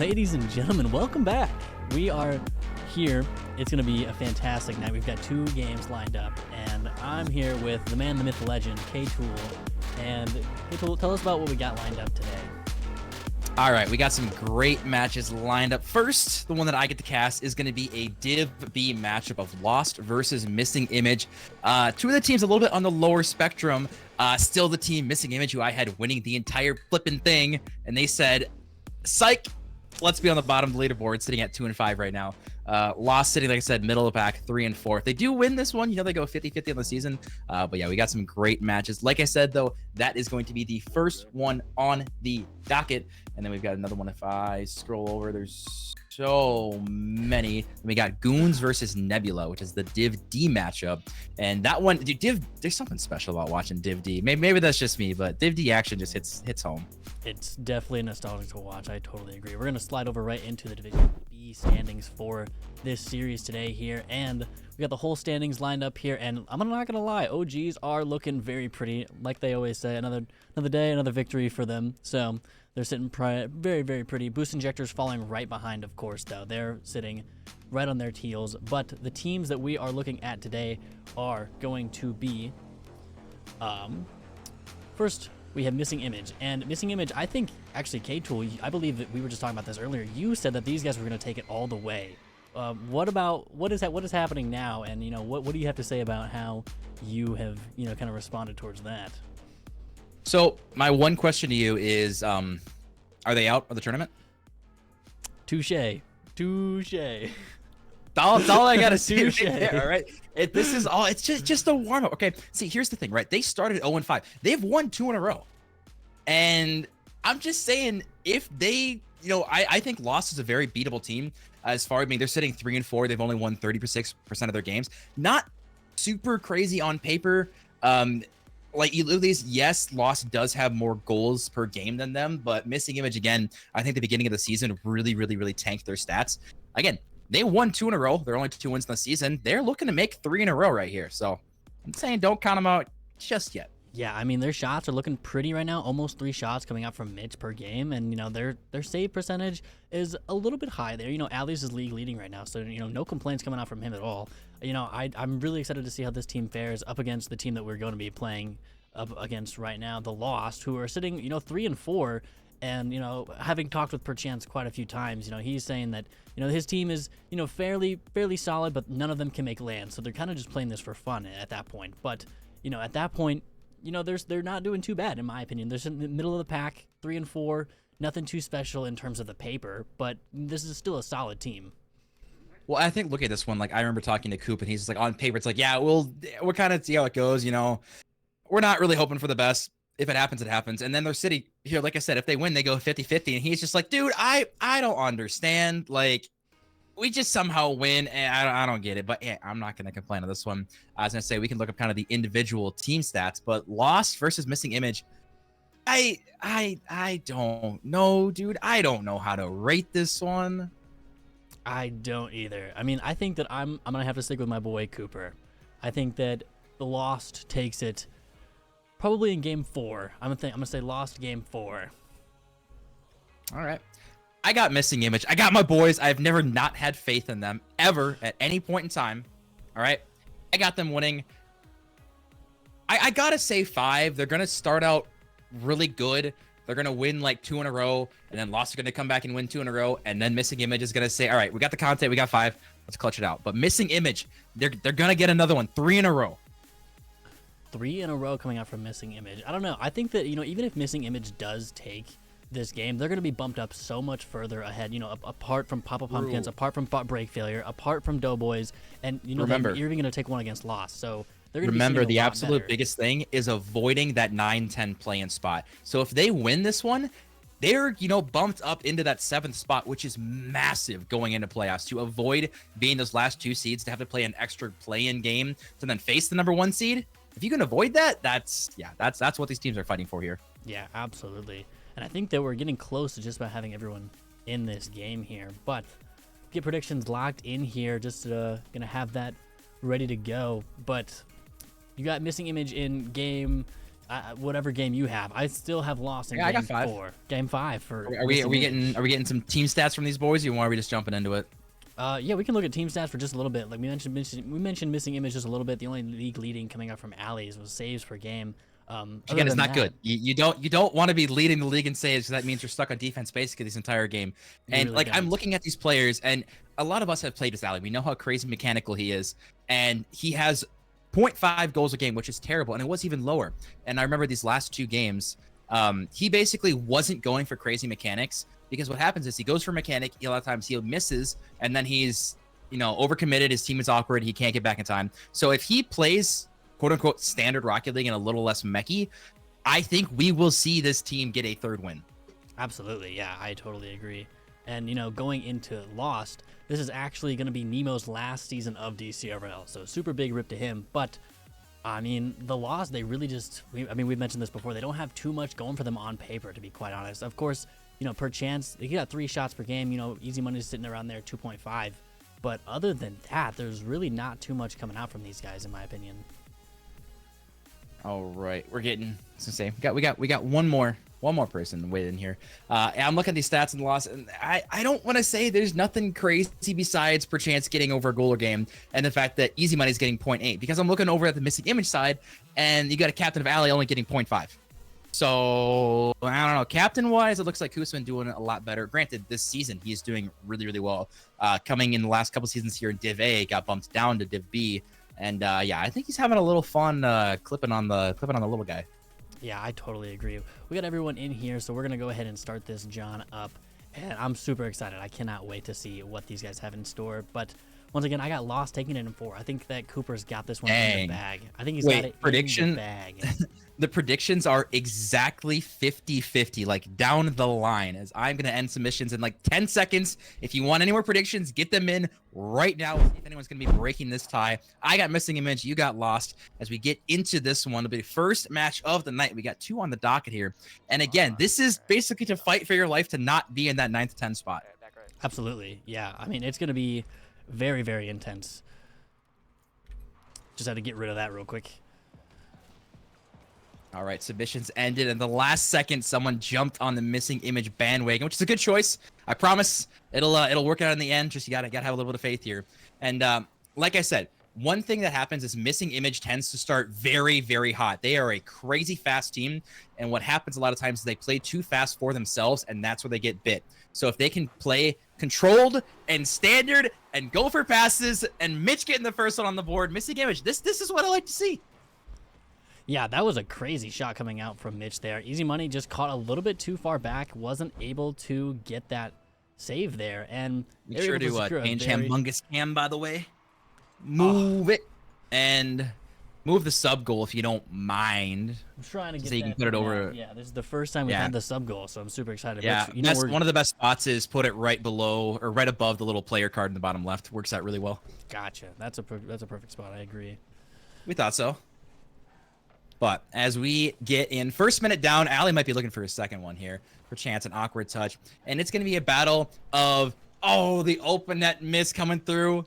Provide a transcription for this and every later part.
Ladies and gentlemen, welcome back. We are here. It's going to be a fantastic night. We've got 2 games lined up, and I'm here with the man, the myth, the legend, K-Tool. And K-Tool, tell us about what we got lined up today. All right, we got some great matches lined up. First, the one that I get to cast is going to be a Div B matchup of Lost versus Missing Image. 2 of the teams a little bit on the lower spectrum. Still the team Missing Image, who I had winning the entire flipping thing, and they said, psych, let's be on the bottom of the leaderboard, sitting at 2 and 5 right now. Lost sitting, like I said, middle of the pack, 3 and 4. If they do win this one, you know, they go 50-50 on the season. But yeah, we got some great matches. Like I said, though, that is going to be the first one on the docket. And then we've got another one. If I scroll over, there's so many. We got Goons versus Nebula, which is the Div D matchup. And that one, dude, Div, there's something special about watching Div D. Maybe that's just me, but Div D action just hits home. It's definitely nostalgic to watch. I totally agree. We're going to slide over right into the Division B standings for this series today here. And we got the whole standings lined up here. And I'm not going to lie, OGs are looking very pretty. Like they always say, another day, another victory for them. So they're sitting very, very pretty. Boost Injectors falling right behind, of course, though. They're sitting right on their heels. But the teams that we are looking at today are going to be... First, we have Missing Image. And Missing Image, I think, actually, K-Tool, I believe that we were just talking about this earlier. You said that these guys were going to take it all the way. What is happening now? And, you know, what do you have to say about how you have, you know, kind of responded towards that? So my one question to you is, are they out of the tournament? Touche. That's all I gotta say right there, all right? This is all. It's just a warm up. Okay. See, here's the thing, right? They started 0-5. They've won 2 in a row, and I'm just saying, if they, you know, I think Lost is a very beatable team. As far as they're sitting 3 and 4. They've only won 36% of their games. Not super crazy on paper. Like these, yes, Lost does have more goals per game than them, but Missing Image, again, I think the beginning of the season really tanked their stats. Again, they won 2 in a row. They're only 2 wins in the season. They're looking to make 3 in a row right here. So I'm saying don't count them out just yet. Yeah, I mean, their shots are looking pretty right now. Almost 3 shots coming out from Mitch per game. And, you know, their save percentage is a little bit high there. You know, Alias is league leading right now. So, you know, no complaints coming out from him at all. You know, I'm really excited to see how this team fares up against the team that we're going to be playing up against right now, the Lost, who are sitting, you know, 3 and 4. And, you know, having talked with Perchance quite a few times, you know, he's saying that, you know, his team is, you know, fairly solid, but none of them can make land. So they're kind of just playing this for fun at that point. But, you know, at that point, you know, they're not doing too bad, in my opinion. They're in the middle of the pack, 3 and 4, nothing too special in terms of the paper, but this is still a solid team. Well, I think, look at this one. Like, I remember talking to Coop, and he's just like, on paper, it's like, yeah, we'll kind of see how it goes, you know. We're not really hoping for the best. If it happens, it happens. And then their city here, like I said, if they win, they go 50-50. And he's just like, dude, I don't understand. Like, we just somehow win, and I don't get it. But yeah, I'm not going to complain on this one. I was going to say we can look up kind of the individual team stats, but Lost versus Missing Image, I don't know, dude. I don't know how to rate this one. I don't either. I mean, I think that I'm going to have to stick with my boy Cooper. I think that the Lost takes it probably in game 4. I'm gonna say Lost game 4. All right. I got Missing Image. I got my boys. I've never not had faith in them ever at any point in time. All right. I got them winning. I gotta say 5. They're gonna start out really good. They're gonna win like 2 in a row, and then Lost are gonna come back and win 2 in a row, and then Missing Image is gonna say, all right, we got the content, we got 5. Let's clutch it out. But Missing Image, they're gonna get another one, 3 in a row. 3 in a row coming out from Missing Image. I don't know. I think that, you know, even if Missing Image does take this game, they're going to be bumped up so much further ahead, you know, apart from Papa Pumpkins, apart from Break Failure, apart from Doughboys, and, you know, you're even going to take one against Lost. So they're going to remember, be the absolute biggest thing is avoiding that 9-10 play-in spot. So if they win this one, they're, you know, bumped up into that 7th spot, which is massive going into playoffs, to avoid being those last 2 seeds, to have to play an extra play-in game to then face the number 1 seed. If you can avoid that, that's what these teams are fighting for here. Yeah, absolutely. And I think that we're getting close to just about having everyone in this game here. But get predictions locked in here, just gonna have that ready to go. But you got Missing Image in game whatever game you have. I still have lost in Yeah, I game got 5. 4, game 5 for. Are we getting some team stats from these boys, or are we just jumping into it? Yeah, we can look at team stats for just a little bit. Like we mentioned missing image just a little bit. The only league leading coming up from Alley's was saves per game. Again, it's not good. You don't want to be leading the league in saves, because that means you're stuck on defense basically this entire game. And really like don't. I'm looking at these players, and a lot of us have played with Ali. We know how crazy mechanical he is, and he has 0.5 goals a game, which is terrible, and it was even lower. And I remember these last 2 games, he basically wasn't going for crazy mechanics, because what happens is he goes for mechanic, a lot of times he misses, and then he's overcommitted. His team is awkward. He can't get back in time. So if he plays quote unquote standard Rocket League and a little less mechy, I think we will see this team get a 3rd win. Absolutely, yeah, I totally agree. And going into Lost, this is actually going to be Nemo's last season of DCRL, so super big rip to him. But I mean, the Lost, they really we've mentioned this before, they don't have too much going for them on paper, to be quite honest. Of course, per chance, they got 3 shots per game. Easy money's sitting around there 2.5. But other than that, there's really not too much coming out from these guys, in my opinion. All right, we're getting we got one more person waiting here. I'm looking at these stats in the loss, and I don't want to say there's nothing crazy besides perchance getting over a goal or game, and the fact that Easy Money's getting 0.8, because I'm looking over at the missing image side, and you got a Captain of Alley only getting 0.5. So I don't know. Captain wise, it looks like Ku's been doing a lot better. Granted, this season he's doing really, really well. Coming in the last couple seasons here in Div A, got bumped down to Div B. And yeah, I think he's having a little fun clipping on the little guy. Yeah, I totally agree. We got everyone in here, so we're gonna go ahead and start this John up, and I'm super excited. I cannot wait to see what these guys have in store. But once again, I got Lost taking it in 4. I think that Cooper's got this one in the bag. I think he's got it in the bag. The predictions are exactly 50-50, like down the line, as I'm going to end submissions in like 10 seconds. If you want any more predictions, get them in right now. We'll see if anyone's going to be breaking this tie. I got Missing Image. You got Lost. As we get into this one, it'll be the first match of the night. We got 2 on the docket here. And again, this is basically to fight for your life to not be in that 9th to 10 spot. Absolutely. Yeah. I mean, it's going to be very, very intense. Just had to get rid of that real quick. All right, submissions ended, and the last second, someone jumped on the Missing Image bandwagon, which is a good choice. I promise it'll work out in the end. Just you gotta have a little bit of faith here. And like I said, one thing that happens is Missing Image tends to start very, very hot. They are a crazy fast team, and what happens a lot of times is they play too fast for themselves, and that's where they get bit. So if they can play controlled and standard and go for passes, and Mitch getting the first one on the board, Missing Image, this is what I like to see. Yeah, that was a crazy shot coming out from Mitch there. Easy Money just caught a little bit too far back, wasn't able to get that save there. And make sure to change Humongous Cam, by the way. Move it and move the sub goal if you don't mind. I'm trying to get so you can put it over. Yeah, this is the first time we've had the sub goal, so I'm super excited. Yeah, Mitch, one of the best spots is put it right below or right above the little player card in the bottom left. Works out really well. Gotcha. That's a perfect spot. I agree. We thought so. But as we get in, first minute down, Ali might be looking for his second one here. For chance, an awkward touch. And it's going to be a battle of, the open net miss coming through.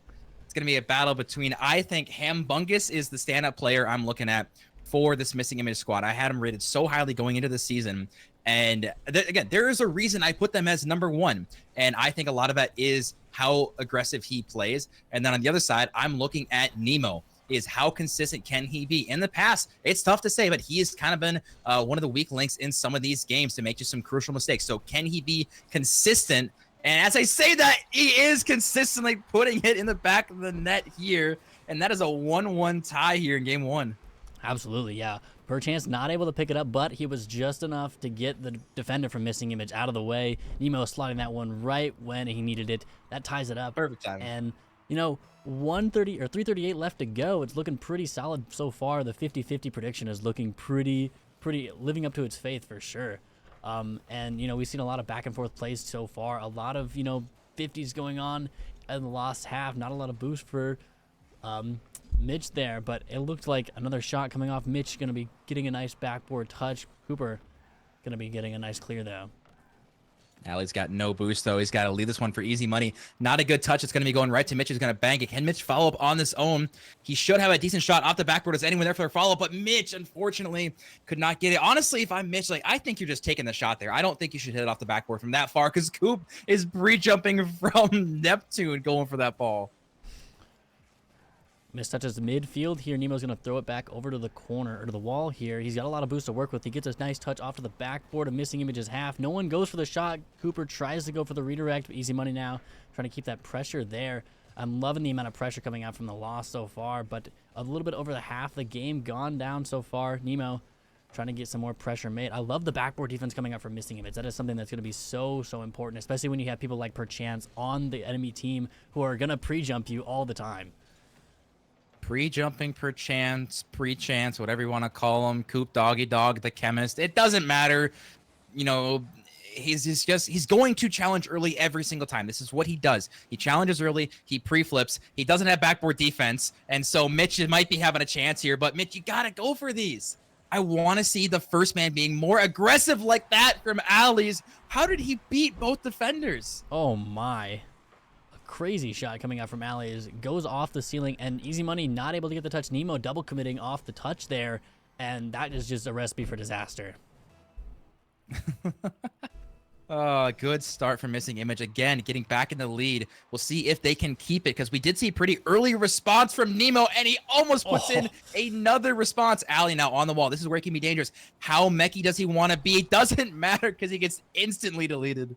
It's going to be a battle between, I think, Hambungus is the stand-up player I'm looking at for this Missing Image squad. I had him rated so highly going into the season. And again, there is a reason I put them as #1. And I think a lot of that is how aggressive he plays. And then on the other side, I'm looking at Nemo. Is how consistent can he be? In the past, it's tough to say, but he has kind of been one of the weak links in some of these games to make just some crucial mistakes. So can he be consistent? And as I say that, he is consistently putting it in the back of the net here. And that is a 1-1 tie here in game 1. Absolutely, yeah. Perchance not able to pick it up, but he was just enough to get the defender from Missing Image out of the way. Nemo slotting that one right when he needed it. That ties it up. Perfect time. And, 130 or 338 left to go. It's looking pretty solid so far. The 50-50 prediction is looking pretty living up to its faith for sure. And we've seen a lot of back and forth plays so far. A lot of 50s going on in the last half. Not a lot of boost for Mitch there, but it looked like another shot coming off Mitch. Going to be getting a nice backboard touch. Cooper going to be getting a nice clear though. Alley's got no boost, though. He's got to leave this one for easy money. Not a good touch. It's going to be going right to Mitch. He's going to bang it. Can Mitch follow up on this own? He should have a decent shot off the backboard. Is anyone there for their follow-up? But Mitch, unfortunately, could not get it. Honestly, if I'm Mitch, like, I think you're just taking the shot there. I don't think you should hit it off the backboard from that far because Coop is pre-jumping from Neptune going for that ball. Mistouches midfield here. Nemo's going to throw it back over to the corner, or to the wall here. He's got a lot of boost to work with. He gets a nice touch off to the backboard. A missing image is half. No one goes for the shot. Cooper tries to go for the redirect. Easy money now. Trying to keep that pressure there. I'm loving the amount of pressure coming out from the loss so far, but a little bit over the half of the game gone down so far. Nemo trying to get some more pressure made. I love the backboard defense coming out from missing image. That is something that's going to be so important, especially when you have people like Perchance on the enemy team who are going to pre-jump you all the time. Pre-jumping, Perchance, pre-chance, whatever you want to call him. Coop, Doggy Dog, the chemist. It doesn't matter. You know, he's going to challenge early every single time. This is what he does. He challenges early. He pre-flips. He doesn't have backboard defense. And so Mitch might be having a chance here. But Mitch, you got to go for these. I want to see the first man being more aggressive like that from Alley's. How did he beat both defenders? Oh, my. Crazy shot coming out from Alley goes off the ceiling, and easy money not able to get the touch. Nemo double committing off the touch there, and that is just a recipe for disaster. Good start from missing image again, getting back in the lead. We'll see if they can keep it, because we did see pretty early response from Nemo, and he almost puts in another response. Alley now on the wall. This is where it can be dangerous. How mechy does he want to be? It doesn't matter because he gets instantly deleted.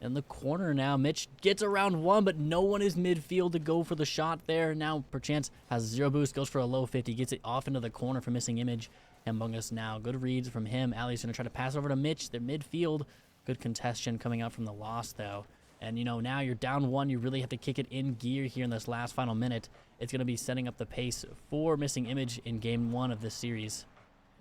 In the corner now, Mitch gets around one, but no one is midfield to go for the shot there. Now, Perchance has 0 boost, goes for a low 50, gets it off into the corner for missing image. Among Us now, good reads from him. Alley's going to try to pass over to Mitch. They're midfield. Good contestation coming out from the loss, though. And, you know, now you're down 1. You really have to kick it in gear here in this last final minute. It's going to be setting up the pace for missing image in game 1 of this series.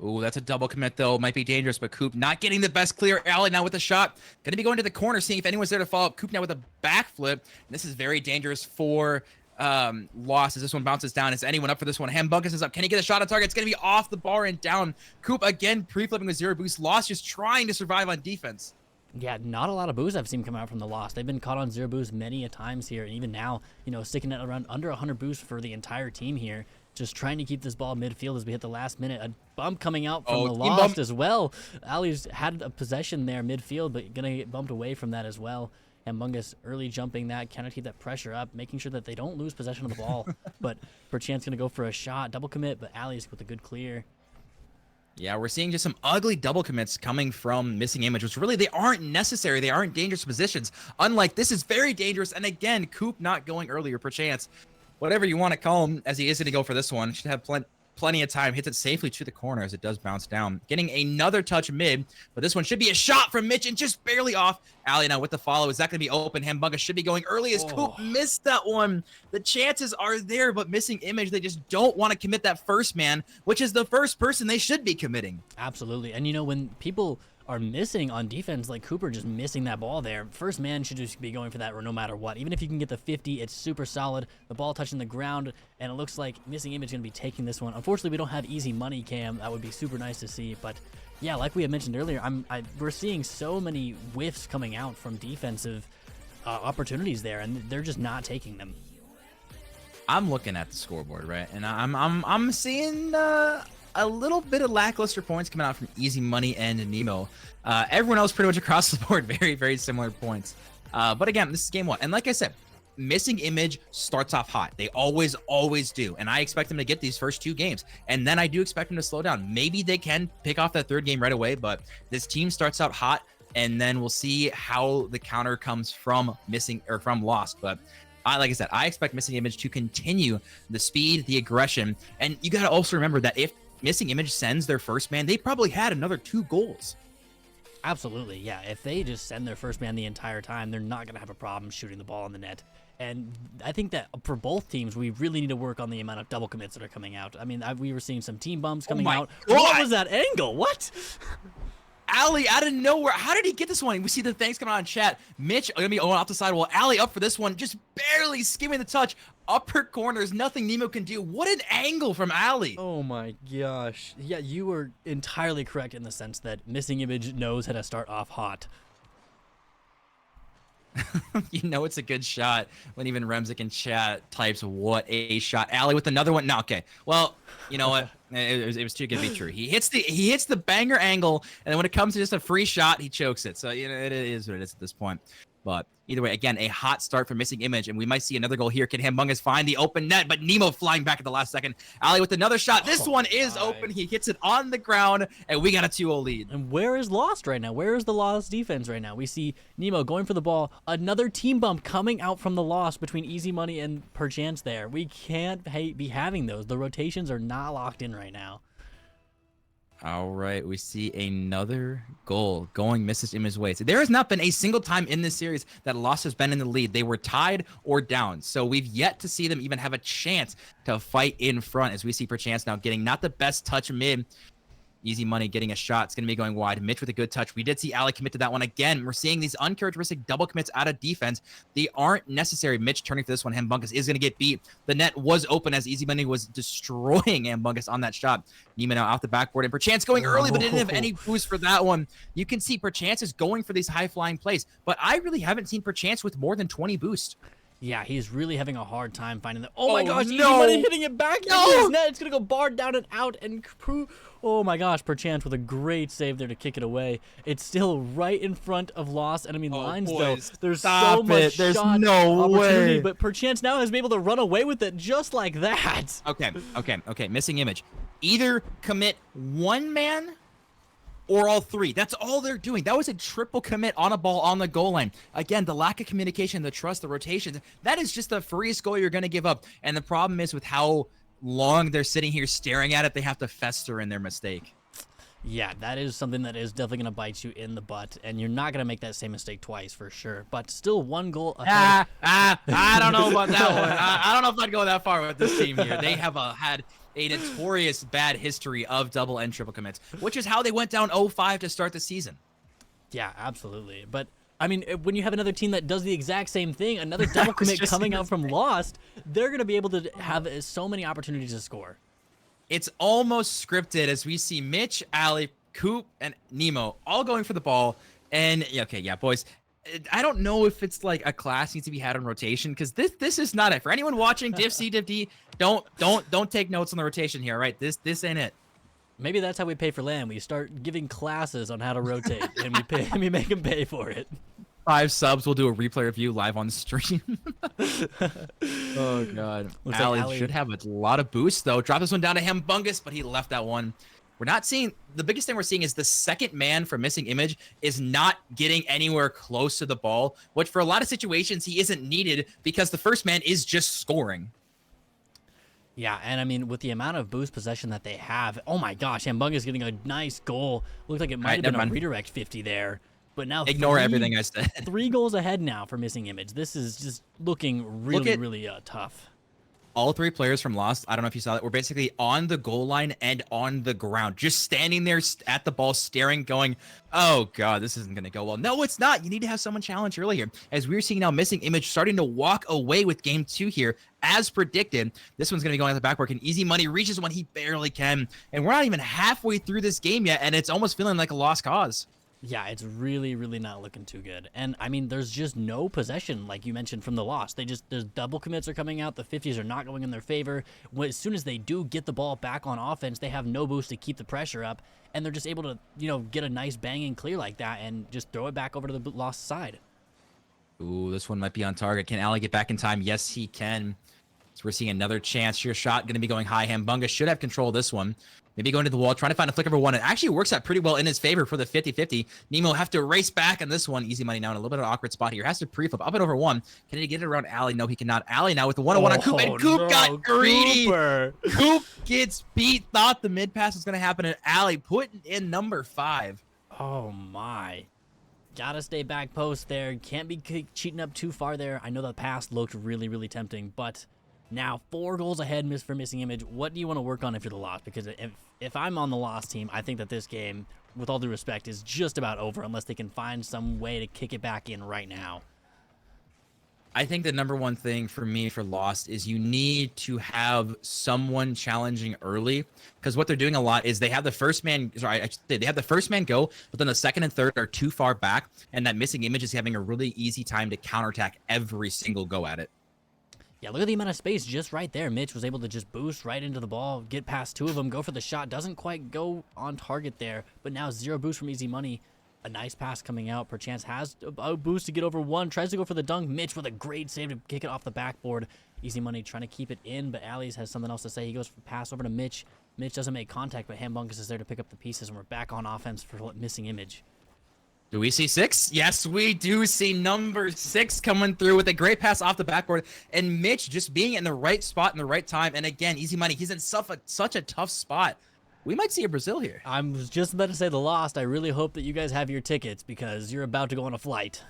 Ooh, that's a double commit, though. Might be dangerous, but Coop not getting the best clear. Alley now with the shot. Going to be going to the corner, seeing if anyone's there to follow up. Coop now with a backflip. This is very dangerous for Lost as this one bounces down. Is anyone up for this one? Hambunkus is up. Can he get a shot on target? It's going to be off the bar and down. Coop again pre-flipping with 0 boost. Lost just trying to survive on defense. Yeah, not a lot of boost I've seen come out from the Lost. They've been caught on 0 boost many a times here, and even now, you know, sticking at around under 100 boost for the entire team here. Just trying to keep this ball midfield as we hit the last minute. A bump coming out from the Lost as well. Alley's had a possession there midfield, but gonna get bumped away from that as well. And Mungus early jumping that, cannot keep that pressure up, making sure that they don't lose possession of the ball. But Perchance gonna go for a shot, double commit, but Alley's with a good clear. Yeah, we're seeing just some ugly double commits coming from missing image, which really, they aren't necessary. They aren't dangerous positions. Unlike this is very dangerous. And again, Coop not going earlier, Perchance. Whatever you want to call him, as he is going to go for this one. Should have plenty of time. Hits it safely to the corner as it does bounce down. Getting another touch mid, but this one should be a shot from Mitch and just barely off. Alley now with the follow. Is that going to be open? Hambungus should be going early as Coop missed that one. The chances are there, but missing image, they just don't want to commit that first man, which is the first person they should be committing. Absolutely. And, you know, when people are missing on defense, like Cooper just missing that ball there, first man should just be going for that no matter what. Even if you can get the 50, it's super solid. The ball touching the ground, and it looks like missing image going to be taking this one. Unfortunately, we don't have easy money, Cam. That would be super nice to see, but yeah, like we had mentioned earlier, we're seeing so many whiffs coming out from defensive opportunities there, and they're just not taking them. I'm looking at the scoreboard, right, and I'm seeing a little bit of lackluster points coming out from Easy Money and Nemo. Everyone else pretty much across the board, very, very similar points. But again, this is game 1. And like I said, missing image starts off hot. They always do. And I expect them to get these first 2 games. And then I do expect them to slow down. Maybe they can pick off that 3rd game right away, but this team starts out hot, and then we'll see how the counter comes from from Lost. But like I said, I expect missing image to continue the speed, the aggression. And you got to also remember that if missing image sends their first man, they probably had another 2 goals. Absolutely, yeah. If they just send their first man the entire time, they're not going to have a problem shooting the ball in the net. And I think that for both teams, we really need to work on the amount of double commits that are coming out. I mean, we were seeing some team bumps coming out. God. What was that angle? What? Alley out of nowhere. How did he get this one? We see the thanks coming on in chat. Mitch going to be going off the side. Well, Alley up for this one. Just barely skimming the touch. Upper corners. Nothing Nemo can do. What an angle from Alley. Oh my gosh. Yeah, you were entirely correct in the sense that missing image knows how to start off hot. You know it's a good shot when even Remzik in chat types, "What a shot!" Ali with another one. No, okay. Well, you know what? It was too good to be true. He hits the banger angle, and then when it comes to just a free shot, he chokes it. So you know it is what it is at this point. But either way, again, a hot start for Missing Image, and we might see another goal here. Can Humongous find the open net? But Nemo flying back at the last second. Ali with another shot. This one is open. He hits it on the ground, and we got a 2-0 lead. And where is Lost right now? Where is the Lost defense right now? We see Nemo going for the ball. Another team bump coming out from the Lost between Easy Money and Perchance there. We can't be having those. The rotations are not locked in right now. All right, we see another goal going Mrs. Image way. So there has not been a single time in this series that Lost has been in the lead. They were tied or down. So we've yet to see them even have a chance to fight in front, as we see Perchance now getting not the best touch mid. Easy Money getting a shot. It's going to be going wide. Mitch with a good touch. We did see Ali commit to that one again. We're seeing these uncharacteristic double commits out of defense. They aren't necessary. Mitch turning for this one. Hambunkus is going to get beat. The net was open as Easy Money was destroying Hambunkus on that shot. Nima now off the backboard, and Perchance going early, but didn't have any boost for that one. You can see Perchance is going for these high-flying plays, but I really haven't seen Perchance with more than 20 boost. Yeah, he's really having a hard time finding the. Oh my gosh, no. Easy Money hitting it back into his net. It's gonna go barred down and out, and oh my gosh, Perchance with a great save there to kick it away. It's still right in front of Lost enemy lines though. There's so much There's shot no opportunity, way. but Perchance now has been able to run away with it just like that. Okay. Missing Image. Either commit one man or all three. That's all they're doing. That was a triple commit on a ball on the goal line. Again, the lack of communication, the trust, the rotations, that is just the freest goal you're going to give up. And the problem is with how long they're sitting here staring at it, they have to fester in their mistake. Yeah, that is something that is definitely going to bite you in the butt, and you're not going to make that same mistake twice for sure. But still one goal ahead. I don't know about that one. I don't know if I'd go that far with this team here. They have had a notorious bad history of double and triple commits, which is how they went down 0-5 to start the season. Yeah, absolutely. But I mean, when you have another team that does the exact same thing, another double commit coming out from Lost, they're going to be able to have so many opportunities to score. It's almost scripted as we see Mitch, Ali, Coop, and Nemo all going for the ball. And okay, yeah, boys, I don't know if it's like a class needs to be had on rotation, because this is not it. For anyone watching Div C, Div D, don't take notes on the rotation here, right? This ain't it. Maybe that's how we pay for land. We start giving classes on how to rotate, and we make them pay for it. 5 subs, we'll do a replay review live on stream. Oh god. Ali should have a lot of boost though. Drop this one down to Hambungus, but he left that one. We're not seeing, the biggest thing we're seeing is the second man for Missing Image is not getting anywhere close to the ball, which for a lot of situations he isn't needed because the first man is just scoring. Yeah, and I mean, with the amount of boost possession that they have, oh my gosh, Hambungus getting a nice goal. Looked like it might have been a redirect 50 there. But now ignore everything I said. 3 goals ahead now for Missing Image. This is just looking really tough. All 3 players from Lost, I don't know if you saw that, were basically on the goal line and on the ground, just standing there at the ball, staring, going, oh god, this isn't going to go well. No, it's not. You need to have someone challenge earlier. As we're seeing now Missing Image starting to walk away with game 2 here, as predicted. This one's going to be going at the backwork, and Easy Money reaches when he barely can. And we're not even halfway through this game yet, and it's almost feeling like a lost cause. Yeah, it's really not looking too good. And I mean, there's just no possession, like you mentioned, from the Lost. There's double commits are coming out. The 50s are not going in their favor. As soon as they do get the ball back on offense, they have no boost to keep the pressure up, and they're just able to, get a nice banging clear like that and just throw it back over to the Lost side. Ooh, this one might be on target. Can Ali get back in time? Yes, he can. So we're seeing another chance. Your shot going to be going high. Hambunga should have control of this one. Maybe going to the wall, trying to find a flick over one. It actually works out pretty well in his favor for the 50-50. Nemo have to race back on this one. Easy Money now in a little bit of an awkward spot here. Has to pre-flip up and over one. Can he get it around Ali? No, he cannot. Ali now with the 1-on-1 on Coop, and Coop got greedy. Coop gets beat. Thought the mid pass was going to happen, and Ali putting in number 5. Oh my. Gotta stay back post there. Can't be cheating up too far there. I know the pass looked really tempting, but now 4 goals ahead for Missing Image. What do you want to work on if you're the Lost? Because if I'm on the Lost team, I think that this game, with all due respect, is just about over unless they can find some way to kick it back in right now. I think the number one thing for me for Lost is you need to have someone challenging early, because what they're doing a lot is they have the first man. Sorry, I should say they have the first man go, but then the second and third are too far back, and that missing image is having a really easy time to counterattack every single go at it. Yeah, look at the amount of space just right there. Mitch was able to just boost right into the ball, get past two of them, go for the shot. Doesn't quite go on target there, but now 0 boost from Easy Money. A nice pass coming out. Perchance has a boost to get over one. Tries to go for the dunk. Mitch with a great save to kick it off the backboard. Easy Money trying to keep it in, but Allies has something else to say. He goes for pass over to Mitch. Mitch doesn't make contact, but Hambungus is there to pick up the pieces, and we're back on offense for missing image. Do we see 6? Yes, we do see number 6 coming through with a great pass off the backboard. And Mitch just being in the right spot in the right time. And again, Easy Money, he's in such a tough spot. We might see a Brazil here. I was just about to say the Lost. I really hope that you guys have your tickets because you're about to go on a flight.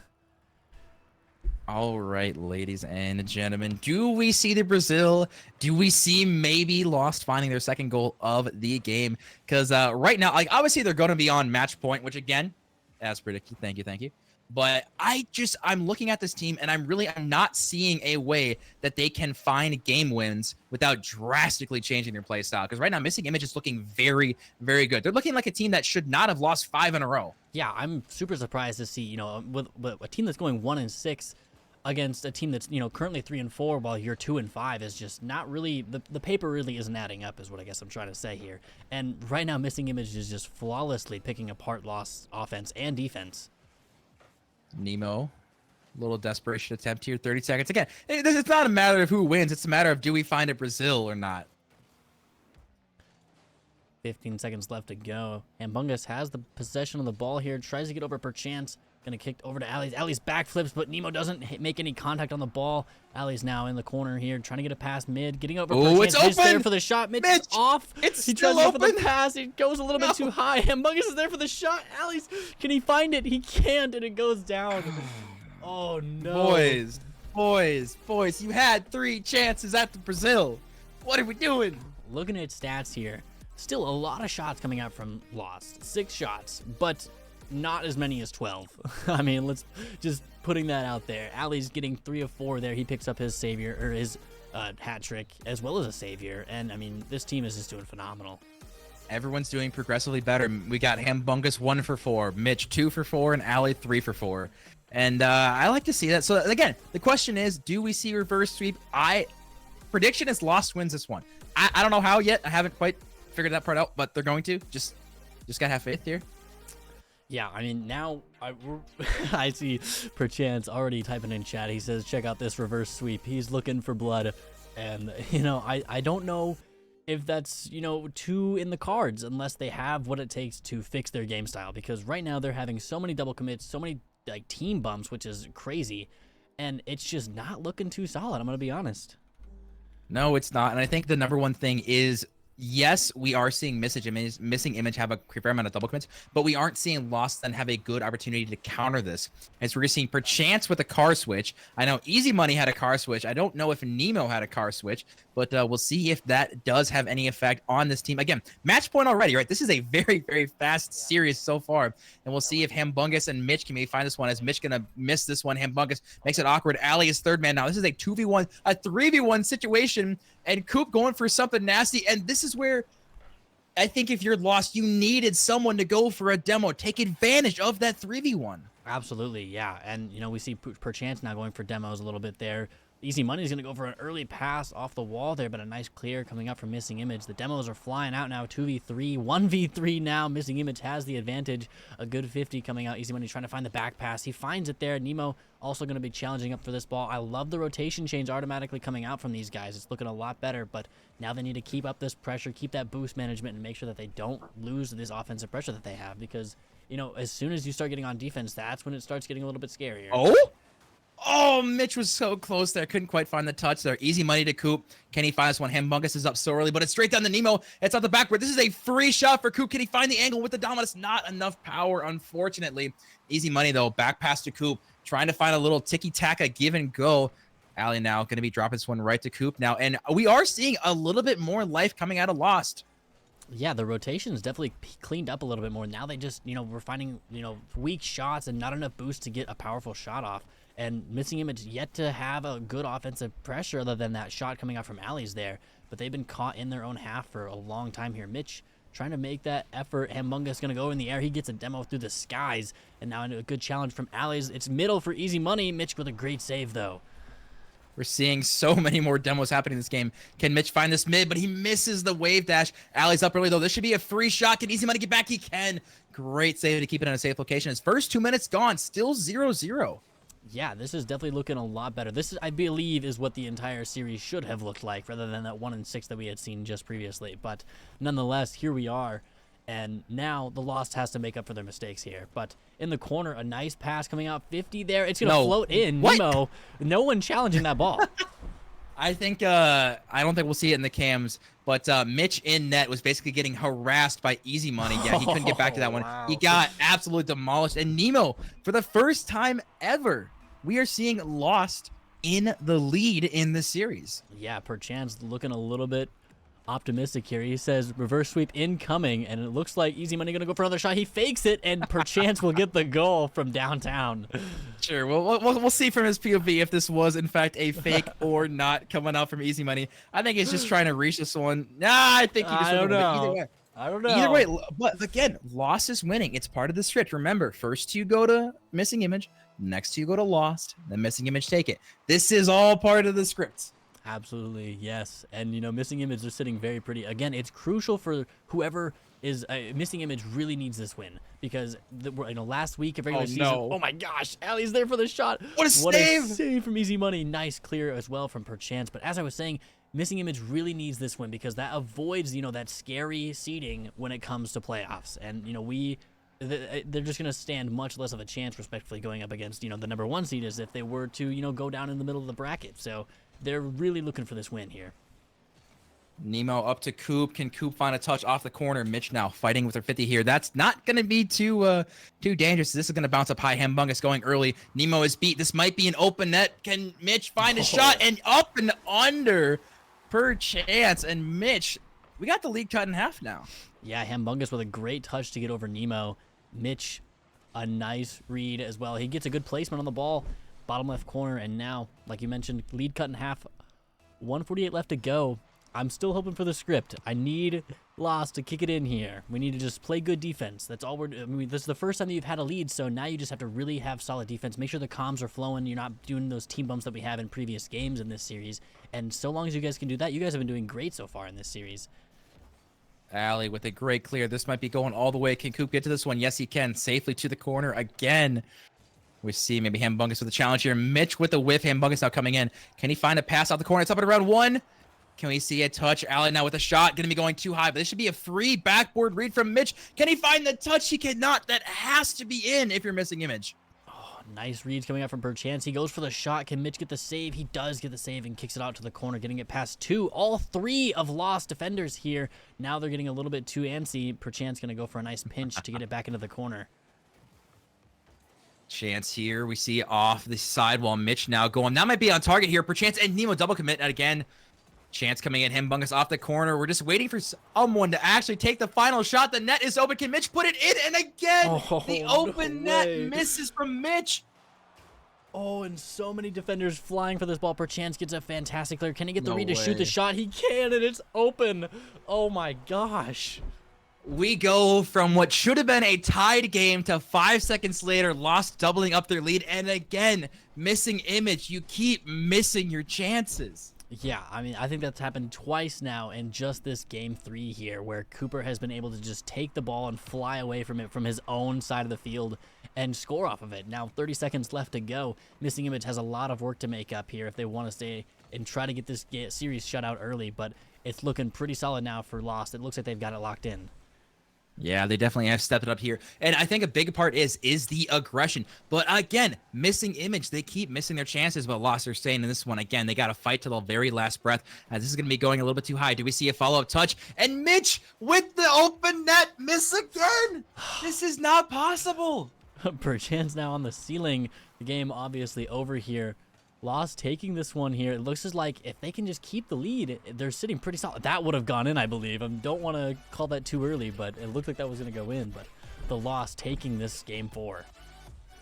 All right, ladies and gentlemen, do we see the Brazil? Do we see maybe Lost finding their second goal of the game? Because right now, like obviously they're going to be on match point, which again, as predicted, thank you. But I'm looking at this team and I'm not seeing a way that they can find game wins without drastically changing their play style. Because right now, Missing Image is looking very, very good. They're looking like a team that should not have lost 5 in a row. Yeah, I'm super surprised to see, with a team that's going 1-6 against a team that's, currently 3-4 while you're 2-5 is just not really, the paper really isn't adding up is what I guess I'm trying to say here. And right now, Missing Image is just flawlessly picking apart Lost offense and defense. Nemo, little desperation attempt here, 30 seconds. Again, it's not a matter of who wins. It's a matter of do we find a Brazil or not. 15 seconds left to go. Hambungus has the possession of the ball here. Tries to get over Perchance. Gonna kick over to Allies. Allies backflips, but Nemo doesn't make any contact on the ball. Allies now in the corner here, trying to get a pass mid. Getting over Perchance. It's open! There for the shot. Mitch is off. He tries to go for the pass. It goes a little bit too high. Hambungus is there for the shot. Allies, can he find it? He can't, and it goes down. Oh, no. Boys, you had 3 chances at the Brazil. What are we doing? Looking at stats here, still a lot of shots coming out from Lost. 6 shots, but not as many as 12. I mean, let's just putting that out there. Ali's getting 3 of 4 there. He picks up his savior or his hat trick as well as a savior. And I mean, this team is just doing phenomenal. Everyone's doing progressively better. We got Hambungus 1 for 4, Mitch 2 for 4, and Ali 3 for 4. And I like to see that. So again, the question is, do we see reverse sweep? Prediction is Lost wins this one. I don't know how yet. I haven't quite figured that part out, but they're going to. Just gotta have faith here. Yeah, I mean, now I see Perchance already typing in chat. He says, check out this reverse sweep. He's looking for blood. And, I don't know if that's, too in the cards unless they have what it takes to fix their game style. Because right now they're having so many double commits, so many team bumps, which is crazy. And it's just not looking too solid, I'm going to be honest. No, it's not. And I think the number one thing is, yes, we are seeing Missing Image have a fair amount of double commits, but we aren't seeing Lost then have a good opportunity to counter this. As we're seeing Perchance with a car switch. I know Easy Money had a car switch. I don't know if Nemo had a car switch, but we'll see if that does have any effect on this team. Again, match point already, right? This is a very, very fast series so far, and we'll see if Hambungus and Mitch can maybe find this one. Is Mitch gonna miss this one? Hambungus makes it awkward. Ali is third man now. This is a 2v1, a 3v1 situation, and Coop going for something nasty, and this is where I think if you're Lost, you needed someone to go for a demo. Take advantage of that 3v1. Absolutely, yeah. And, we see Perchance now going for demos a little bit there. Easy Money is going to go for an early pass off the wall there, but a nice clear coming up from Missing Image. The demos are flying out now, 2v3, 1v3 now. Missing Image has the advantage. A good 50 coming out. Easy Money trying to find the back pass. He finds it there. Nemo also going to be challenging up for this ball. I love the rotation change automatically coming out from these guys. It's looking a lot better, but now they need to keep up this pressure, keep that boost management, and make sure that they don't lose this offensive pressure that they have because, as soon as you start getting on defense, that's when it starts getting a little bit scarier. Oh, Mitch was so close there. Couldn't quite find the touch there. Easy Money to Coop. Can he find this one? Hambungus is up so early, but it's straight down to Nemo. It's out the backward. This is a free shot for Coop. Can he find the angle with the dominance? Not enough power, unfortunately. Easy Money, though. Back pass to Coop. Trying to find a little ticky-taka give and go. Ali now going to be dropping this one right to Coop now. And we are seeing a little bit more life coming out of Lost. Yeah, the rotation's definitely cleaned up a little bit more. Now they just, we're finding, weak shots and not enough boost to get a powerful shot off. And Missing Image yet to have a good offensive pressure other than that shot coming out from alleys there. But they've been caught in their own half for a long time here. Mitch trying to make that effort. Humongous going to go in the air. He gets a demo through the skies. And now a good challenge from alleys. It's middle for easy money. Mitch with a great save, though. We're seeing so many more demos happening in this game. Can Mitch find this mid? But he misses the wave dash. Alley's up early, though. This should be a free shot. Can Easy Money get back? He can. Great save to keep it in a safe location. His first 2 minutes gone. Still 0-0. Yeah, this is definitely looking a lot better. This, I believe, is what the entire series should have looked like, rather than that 1-6 that we had seen just previously. But nonetheless, here we are. And now the Lost has to make up for their mistakes here. But in the corner, a nice pass coming out 50 there. It's going to float in. What? Nemo, no one challenging that ball. I think, I don't think we'll see it in the cams, but Mitch in net was basically getting harassed by Easy Money. Yeah, he couldn't get back to that one. Wow. He got absolutely demolished. And Nemo, for the first time ever, we are seeing Lost in the lead in this series. Yeah, Perchance looking a little bit optimistic here. He says reverse sweep incoming, and it looks like Easy Money gonna go for another shot. He fakes it, and Perchance will get the goal from downtown. Sure, we'll see from his POV if this was in fact a fake or not coming out from Easy Money. I think he's just trying to reach this one. Nah, I think he just I don't know. Either way. I don't know. Either way, but again, Lost is winning. It's part of the script. Remember, first two go to Missing Image, next two go to Lost, then Missing Image take it. This is all part of the script. Absolutely, yes. And, you know, Missing Image are sitting very pretty. Again, it's crucial for whoever is Missing Image really needs this win, because last week of regular season. Oh my gosh, Allie's there for the shot. What a save! What a save from Easy Money. Nice clear as well from Perchance. But as I was saying, Missing Image really needs this win, because that avoids, you know, that scary seeding when it comes to playoffs. And, you know, they're just going to stand much less of a chance, respectfully, going up against, you know, the #1 seed as if they were to, you know, go down in the middle of the bracket. So they're really looking for this win here. Nemo up to Coop. Can Coop find a touch off the corner? Mitch now fighting with her 50 here. That's not going to be too dangerous. This is going to bounce up high. Humongous going early. Nemo is beat. This might be an open net. Can Mitch find a shot? And up and under Perchance. And Mitch, we got the lead cut in half now. Yeah, Humongous with a great touch to get over Nemo. Mitch, a nice read as well. He gets a good placement on the ball. Bottom left corner, and now, like you mentioned, lead cut in half. 1:48 left to go. I'm still hoping for the script. I need Lost to kick it in here. We need to just play good defense. That's all we're doing. I mean, this is the first time that you've had a lead, so now you just have to really have solid defense. Make sure the comms are flowing. You're not doing those team bumps that we have in previous games in this series. And so long as you guys can do that, you guys have been doing great so far in this series. Alley with a great clear. This might be going all the way. Can Coop get to this one? Yes, he can. Safely to the corner again. We see maybe Humongous with a challenge here. Mitch with the whiff. Humongous now coming in. Can he find a pass out the corner? It's up at around 1. Can we see a touch? Alley now with a shot. Going to be going too high, but this should be a free backboard read from Mitch. Can he find the touch? He cannot. That has to be in if you're Missing Image. Oh, nice reads coming out from Perchance. He goes for the shot. Can Mitch get the save? He does get the save and kicks it out to the corner, getting it past 2. All 3 of Lost defenders here. Now they're getting a little bit too antsy. Perchance going to go for a nice pinch to get it back into the corner. Chance here. We see off the side while Mitch now going. That might be on target here. Perchance and Nemo double commit again. Chance coming in. Humongous off the corner. We're just waiting for someone to actually take the final shot. The net is open. Can Mitch put it in? And again, the open net misses from Mitch. Oh, and so many defenders flying for this ball. Perchance gets a fantastic clear. Can he get the read to shoot the way. shot? He can, and it's open. Oh my gosh. We go from what should have been a tied game to 5 seconds later, Lost doubling up their lead. And again, Missing Image. You keep missing your chances. Yeah, I mean, I think that's happened twice now in just this game 3 here, where Cooper has been able to just take the ball and fly away from it from his own side of the field and score off of it. Now, 30 seconds left to go. Missing Image has a lot of work to make up here if they want to stay and try to get this series shut out early, but it's looking pretty solid now for Lost. It looks like they've got it locked in. Yeah, they definitely have stepped it up here. And I think a big part is the aggression. But again, Missing Image, they keep missing their chances, but Lost are staying in this one. Again, they got to fight to the very last breath. As this is going to be going a little bit too high. Do we see a follow-up touch? And Mitch with the open net miss again. This is not possible. Perchance now on the ceiling. The game obviously over here. Lost taking this one here. It looks as like if they can just keep the lead, they're sitting pretty solid. That would have gone in, I believe. I don't want to call that too early, but it looked like that was going to go in. But the Lost taking this game 4.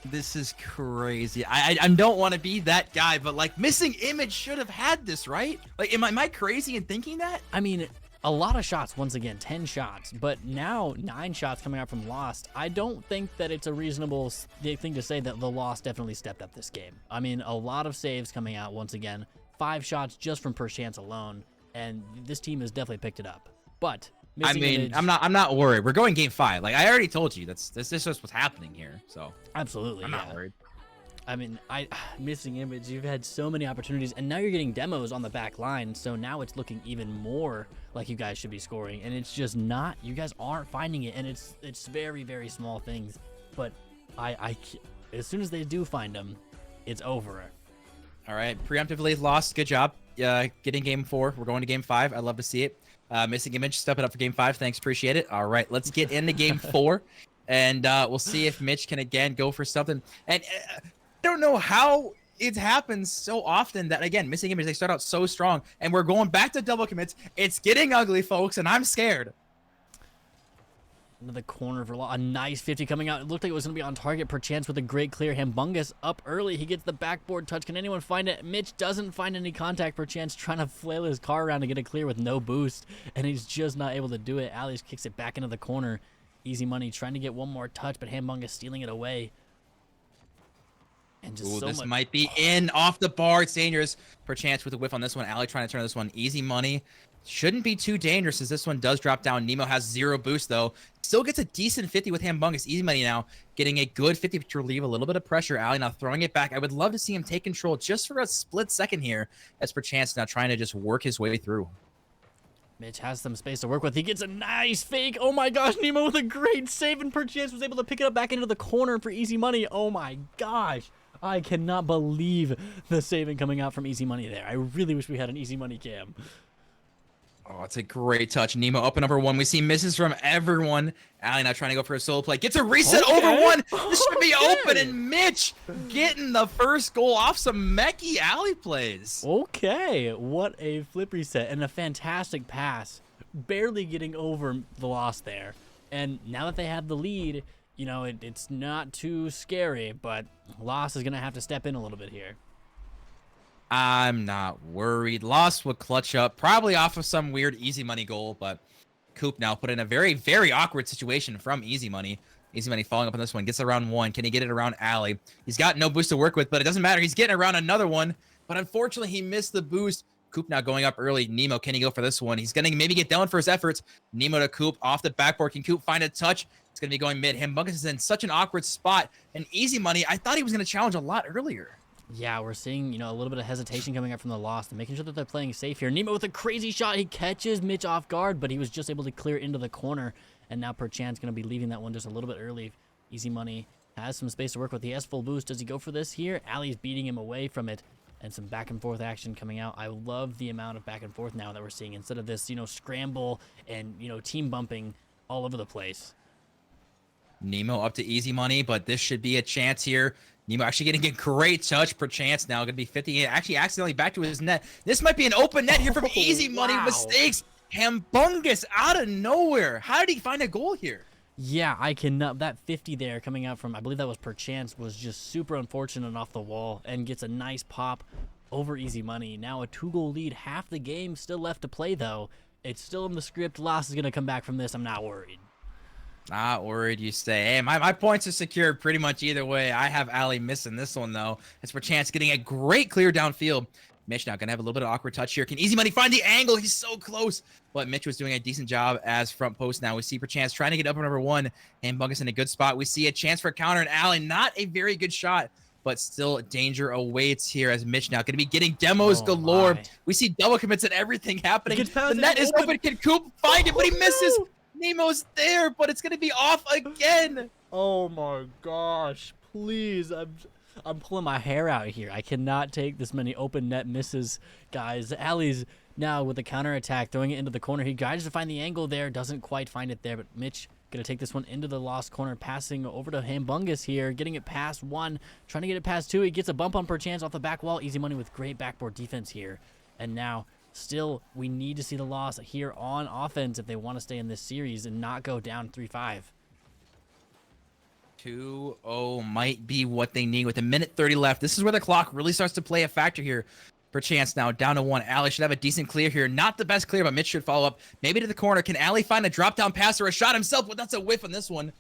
This is crazy. I don't want to be that guy, but like Missing Image should have had this, right? Like, am I crazy in thinking that? I mean, a lot of shots, once again, 10 shots, but now 9 shots coming out from Lost. I don't think that it's a reasonable thing to say that the Lost definitely stepped up this game. I mean, a lot of saves coming out once again, 5 shots just from Perchance alone, and this team has definitely picked it up. But Missing Image, I'm not worried. We're going game 5. Like I already told you, this is just what's happening here. So absolutely, I'm not worried. I mean, Missing Image, you've had so many opportunities, and now you're getting demos on the back line, so now it's looking even more like you guys should be scoring, and it's just not. You guys aren't finding it, and it's very, very small things, but as soon as they do find them, it's over. All right, preemptively Lost. Good job. Getting game 4. We're going to game 5. I love to see it. Missing Image, step it up for game 5. Thanks, appreciate it. All right, let's get into game 4, and we'll see if Mitch can again go for something. And I don't know how it happens so often that, again, Missing Image, they start out so strong, and we're going back to double commits. It's getting ugly, folks, and I'm scared. Into the corner for a nice 50 coming out. It looked like it was going to be on target. Perchance with a great clear. Hambungus up early. He gets the backboard touch. Can anyone find it? Mitch doesn't find any contact. Perchance trying to flail his car around to get a clear with no boost, and he's just not able to do it. Ali's kicks it back into the corner. Easy Money trying to get one more touch, but Hambungus stealing it away. And just this might be in off the bar. It's dangerous. Perchance with a whiff on this one. Ali trying to turn this one. Easy Money. Shouldn't be too dangerous as this one does drop down. Nemo has 0 boost, though. Still gets a decent 50 with Hambungus. Easy Money now getting a good 50 to relieve a little bit of pressure. Ali now throwing it back. I would love to see him take control just for a split second here as Perchance now trying to just work his way through. Mitch has some space to work with. He gets a nice fake. Oh my gosh, Nemo with a great save, and Perchance was able to pick it up back into the corner for Easy Money. Oh my gosh. I cannot believe the saving coming out from Easy Money there. I really wish we had an Easy Money cam. Oh, it's a great touch. Nemo up at number 1. We see misses from everyone. Ali now trying to go for a solo play. Gets a reset over 1. This should be open, and Mitch getting the first goal off some Mechie Ali plays. Okay, what a flip reset and a fantastic pass. Barely getting over the loss there. And now that they have the lead, you know, it's not too scary, but Lost is going to have to step in a little bit here. I'm not worried. Lost will clutch up, probably off of some weird Easy Money goal, but Coop now put in a very, very awkward situation from Easy Money. Easy Money following up on this one, gets around 1. Can he get it around Ali? He's got no boost to work with, but it doesn't matter. He's getting around another one, but unfortunately he missed the boost. Coop now going up early. Nemo, can he go for this one? He's going to maybe get down for his efforts. Nemo to Coop off the backboard. Can Coop find a touch? It's going to be going mid. Hambungus is in such an awkward spot. And Easy Money, I thought he was going to challenge a lot earlier. Yeah, we're seeing, you know, a little bit of hesitation coming up from the Lost and making sure that they're playing safe here. Nemo with a crazy shot. He catches Mitch off guard, but he was just able to clear into the corner. And now Perchance going to be leaving that one just a little bit early. Easy Money has some space to work with. He has full boost. Does he go for this here? Ali's beating him away from it. And some back and forth action coming out. I love the amount of back and forth now that we're seeing instead of this, you know, scramble and, you know, team bumping all over the place. Nemo up to Easy Money, but this should be a chance here. Nemo actually getting a great touch. Perchance now going to be 50. Actually accidentally back to his net. This might be an open net here from Easy Money. Wow. Mistakes. Hambungus out of nowhere. How did he find a goal here? Yeah, I cannot. That 50 there coming out from, I believe that was Perchance, was just super unfortunate off the wall and gets a nice pop over Easy Money. Now a 2-goal lead. Half the game still left to play, though. It's still in the script. Lost is going to come back from this. I'm not worried. Not worried, you say. Hey, my points are secured pretty much either way. I have Ali missing this one, though. It's Perchance getting a great clear downfield. Mitch now going to have a little bit of awkward touch here. Can Easy Money find the angle? He's so close. But Mitch was doing a decent job as front post now. We see Perchance trying to get up on number 1. And Bungus in a good spot. We see a chance for a counter. And Ali, not a very good shot. But still danger awaits here as Mitch now going to be getting demos galore. My. We see double commits and everything happening. The net is open. Can Coop find it? But he misses. Nemo's there, but it's going to be off again. Oh my gosh. Please. I'm pulling my hair out here. I cannot take this many open net misses, guys. Ali's now with the counterattack, throwing it into the corner. He tries to find the angle there, doesn't quite find it there, but Mitch going to take this one into the lost corner, passing over to Hambungus here, getting it past 1, trying to get it past 2. He gets a bump on Perchance off the back wall. Easy Money with great backboard defense here. And now, still, we need to see the loss here on offense if they want to stay in this series and not go down 3-5. 2-0 might be what they need with a minute 30 left. This is where the clock really starts to play a factor here. For Chance now, down to 1. Ali should have a decent clear here. Not the best clear, but Mitch should follow up. Maybe to the corner. Can Ali find a drop-down pass or a shot himself? But that's a whiff on this one.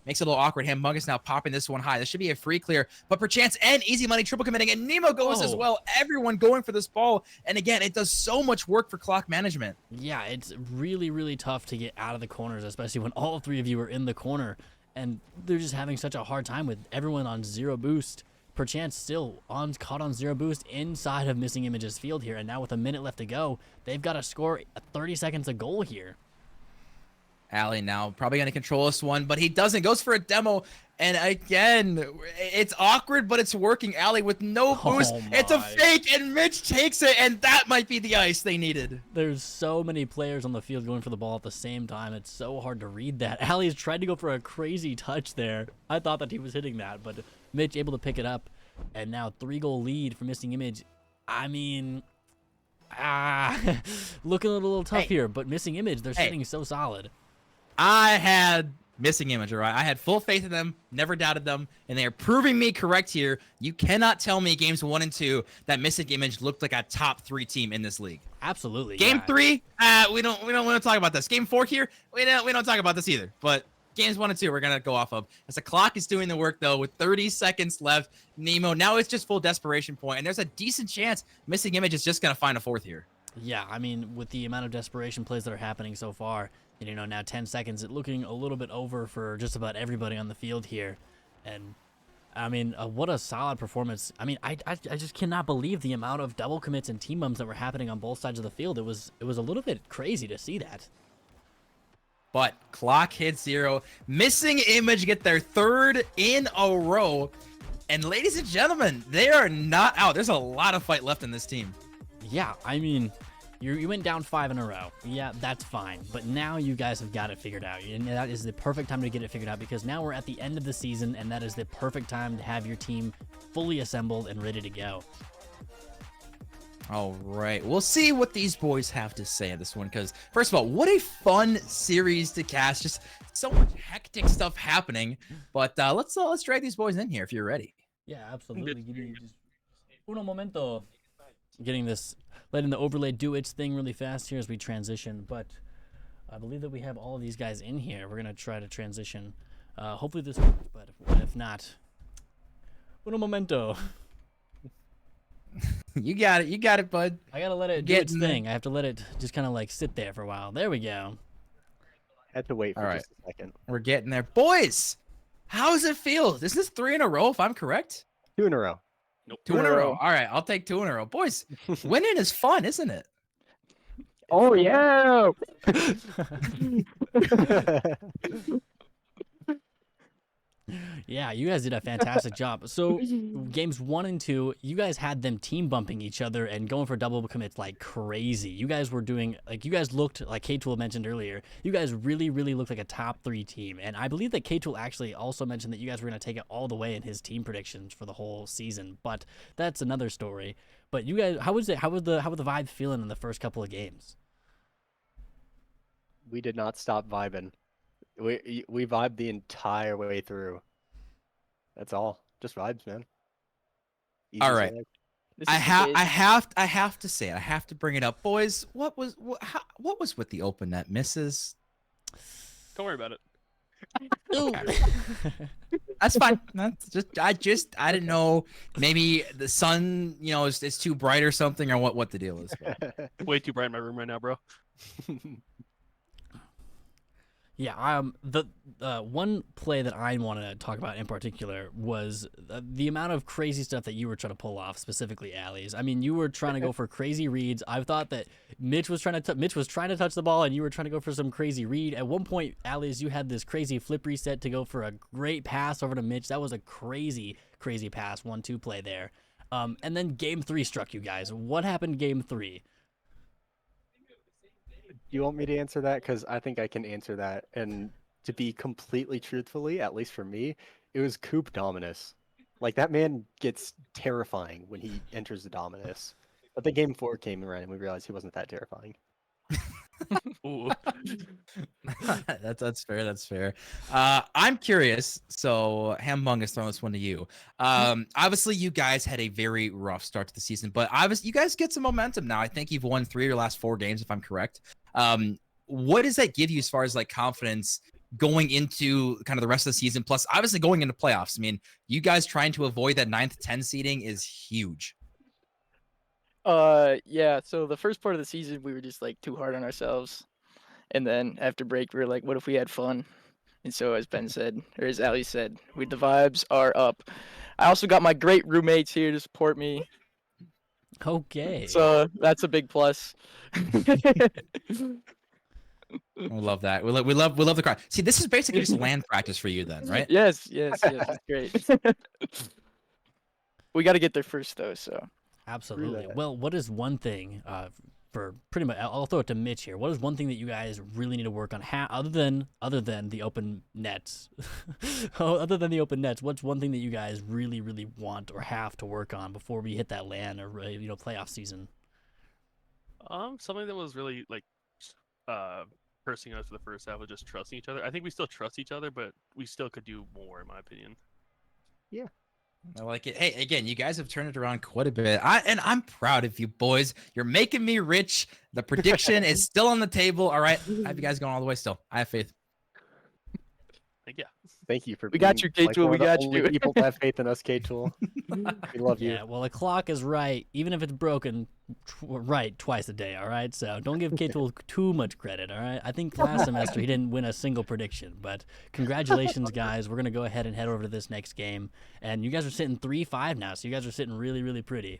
Makes it a little awkward. Humongous now popping this one high. This should be a free clear. But for Chance and Easy Money triple committing. And Nemo goes as well. Everyone going for this ball. And again, it does so much work for clock management. Yeah, it's really, really tough to get out of the corners, especially when all 3 of you are in the corner. And they're just having such a hard time with everyone on 0 boost. Perchance still caught on 0 boost inside of Missing Image's field here. And now with a minute left to go, they've got to score 30 seconds a goal here. Ali now probably going to control this one, but he doesn't. Goes for a demo. And again, it's awkward, but it's working. Ali with no boost. It's a fake, and Mitch takes it, and that might be the ice they needed. There's so many players on the field going for the ball at the same time. It's so hard to read that. Ali's tried to go for a crazy touch there. I thought that he was hitting that, but Mitch able to pick it up. And now 3-goal lead for Missing Image. I mean, looking a little tough here, but Missing Image, they're sitting so solid. I had Missing Image, all right? I had full faith in them, never doubted them, and they are proving me correct here. You cannot tell me games 1 and 2 that Missing Image looked like a top 3 team in this league. Absolutely. Game 3, we don't want to talk about this. Game 4 here, we don't talk about this either. But games 1 and 2, we're gonna go off of. As the clock is doing the work though, with 30 seconds left, Nemo now it's just full desperation point, and there's a decent chance Missing Image is just gonna find a 4th here. Yeah, I mean, with the amount of desperation plays that are happening so far, and, you know, now 10 seconds, it's looking a little bit over for just about everybody on the field here. And, I mean, what a solid performance. I mean, I just cannot believe the amount of double commits and team bumps that were happening on both sides of the field. It was a little bit crazy to see that. But clock hits 0. Missing Image get their 3rd in a row. And ladies and gentlemen, they are not out. There's a lot of fight left in this team. Yeah, I mean, you went down 5 in a row. Yeah, that's fine. But now you guys have got it figured out. And that is the perfect time to get it figured out, because now we're at the end of the season, and that is the perfect time to have your team fully assembled and ready to go. All right, we'll see what these boys have to say on this one, because first of all, what a fun series to cast. Just so much hectic stuff happening. But let's drag these boys in here if you're ready. Yeah, absolutely. Give me just uno momento. Letting the overlay do its thing really fast here as we transition. But I believe that we have all of these guys in here. We're gonna try to transition. Hopefully this works, but if not, uno momento. You got it, bud. I gotta let it do its thing. I have to let it just kind of like sit there for a while. There we go. Had to wait for just a second. We're getting there. Boys, how does it feel? Is this 3 in a row, if I'm correct? 2 in a row. Nope. 2 in a row. All right, I'll take 2 in a row. Boys, winning is fun, isn't it? Oh, yeah. Yeah, you guys did a fantastic job. So games 1 and 2, you guys had them team bumping each other and going for double commits like crazy. You guys were doing, like, you guys looked, like K-Tool mentioned earlier, you guys really, really looked like a top 3 team. And I believe that K-Tool actually also mentioned that you guys were going to take it all the way in his team predictions for the whole season. But that's another story. But you guys, how was the vibe feeling in the first couple of games? We did not stop vibing. We vibed the entire way through. That's all. Just vibes, man. Easy all right. I have to say it. I have to bring it up, boys. What was with the open net misses? Don't worry about it. That's fine. That's I didn't know. Maybe the sun, is too bright or something, or what the deal is. Way too bright in my room right now, bro. Yeah, the one play that I want to talk about in particular was the amount of crazy stuff that you were trying to pull off, specifically Ali's. I mean, you were trying to go for crazy reads. I thought that Mitch was trying to touch the ball, and you were trying to go for some crazy read. At one point, Ali's, you had this crazy flip reset to go for a great pass over to Mitch. That was a crazy pass, 1-2 play there. And then game 3 struck you guys. What happened game 3? You want me to answer that? Because I think I can answer that. And to be completely truthfully, at least for me, it was Coop Dominus. Like, that man gets terrifying when he enters the Dominus. But then game 4 came around and we realized he wasn't that terrifying. Ooh. That's fair. That's fair. I'm curious. So Hambung is throwing this one to you. Obviously you guys had a very rough start to the season, but obviously you guys get some momentum now. I think you've won 3 of your last 4 games, if I'm correct. What does that give you as far as like confidence going into kind of the rest of the season? Plus, obviously going into playoffs. I mean, you guys trying to avoid that 9th, 10 seeding is huge. Yeah, so the first part of the season we were just like too hard on ourselves. And then after break we were like, what if we had fun? And so as Ben said, or as Ali said, the vibes are up. I also got my great roommates here to support me. Okay. So that's a big plus. We love that. We love the crowd. See, this is basically just land practice for you then, right? Yes, it's great. We got to get there first though, so. Absolutely. that. Well, what is one thing for pretty much? I'll throw it to Mitch here. What is one thing that you guys really need to work on? Other than the open nets, other than the open nets, what's one thing that you guys really want or have to work on before we hit that LAN or playoff season? Something that was really like cursing us for the first half was just trusting each other. I think we still trust each other, but we still could do more, in my opinion. Yeah. I like it. Hey, again, you guys have turned it around quite a bit. I'm proud of you boys. You're making me rich. The prediction is still on the table. All right. I have you guys going all the way still. I have faith. Like, yeah. Thank you for We got being, you, K-Tool, one we of the got only you. people to have faith in us, K-Tool. We love you. Yeah. Well, the clock is right, even if it's broken, right twice a day. All right. So don't give K-Tool too much credit. All right. I think last semester he didn't win a single prediction, but congratulations, guys. We're gonna go ahead and head over to this next game, and you guys are sitting 3-5 now, so you guys are sitting really pretty.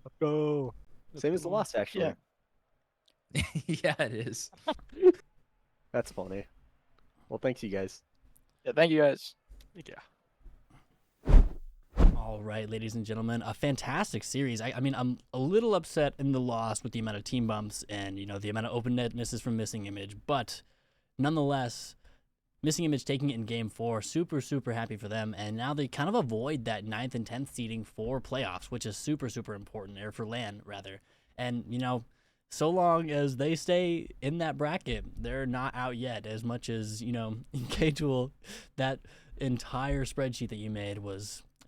Let's go. Same as the loss, actually. Yeah. Yeah, it is. That's funny. Well, thanks, you guys. Yeah, thank you guys. Like, yeah. All right, ladies and gentlemen, a fantastic series. I mean, I'm a little upset in the loss with the amount of team bumps and, the amount of open net misses from Missing Image, but nonetheless, Missing Image taking it in Game 4, super happy for them, and now they kind of avoid that 9th and 10th seeding for playoffs, which is super important, or for LAN, rather. And, so long as they stay in that bracket, they're not out yet, as much as, K-Tool, that entire spreadsheet that you made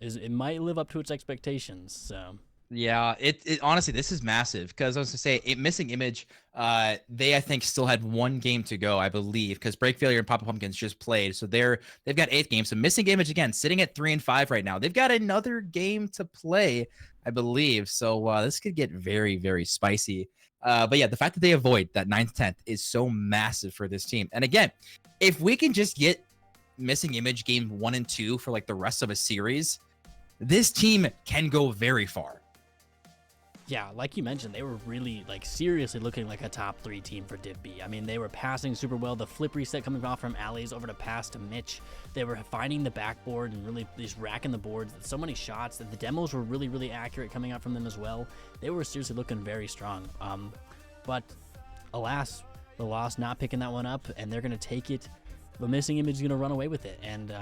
it might live up to its expectations. So Yeah, it honestly, this is massive because I was gonna say, Missing Image, they I think still had 1 game to go, I believe, because Break Failure and Papa Pumpkins just played, so they've got 8 games. So Missing Image again, sitting at 3-5 right now. They've got another game to play, I believe. So this could get very spicy. But yeah, the fact that they avoid that 9th, 10th is so massive for this team. And again, if we can just get Missing Image game 1 and 2 for like the rest of a series, this team can go very far. yeah, like you mentioned, they were really seriously looking like a top 3 team for Div B. I mean, they were passing super well. The flip reset coming off from Ali's over to pass to Mitch. They were finding the backboard and really just racking the boards. So many shots that the demos were really accurate coming out from them as well. They were seriously looking very strong. But alas, the loss not picking that one up, and they're gonna take it. The Missing Image is gonna run away with it, and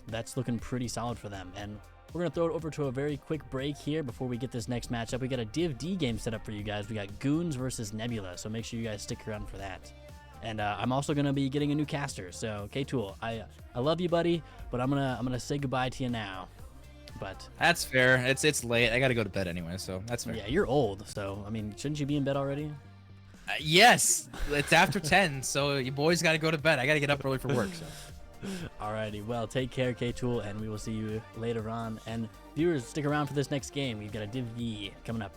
that's looking pretty solid for them. And we're going to throw it over to a very quick break here before we get this next matchup. We got a Div D game set up for you guys. We got Goons versus Nebula, so make sure you guys stick around for that. And I'm also going to be getting a new caster. So, K-Tool, I love you, buddy, but I'm gonna say goodbye to you now. But That's fair. It's late. I got to go to bed anyway, so that's fair. yeah, you're old, so I mean, shouldn't you be in bed already? Yes, it's after 10, so you boys got to go to bed. I got to get up early for work, so. Alrighty, well, take care, K-Tool, and we will see you later on. And viewers, stick around for this next game. We've got a Div D coming up.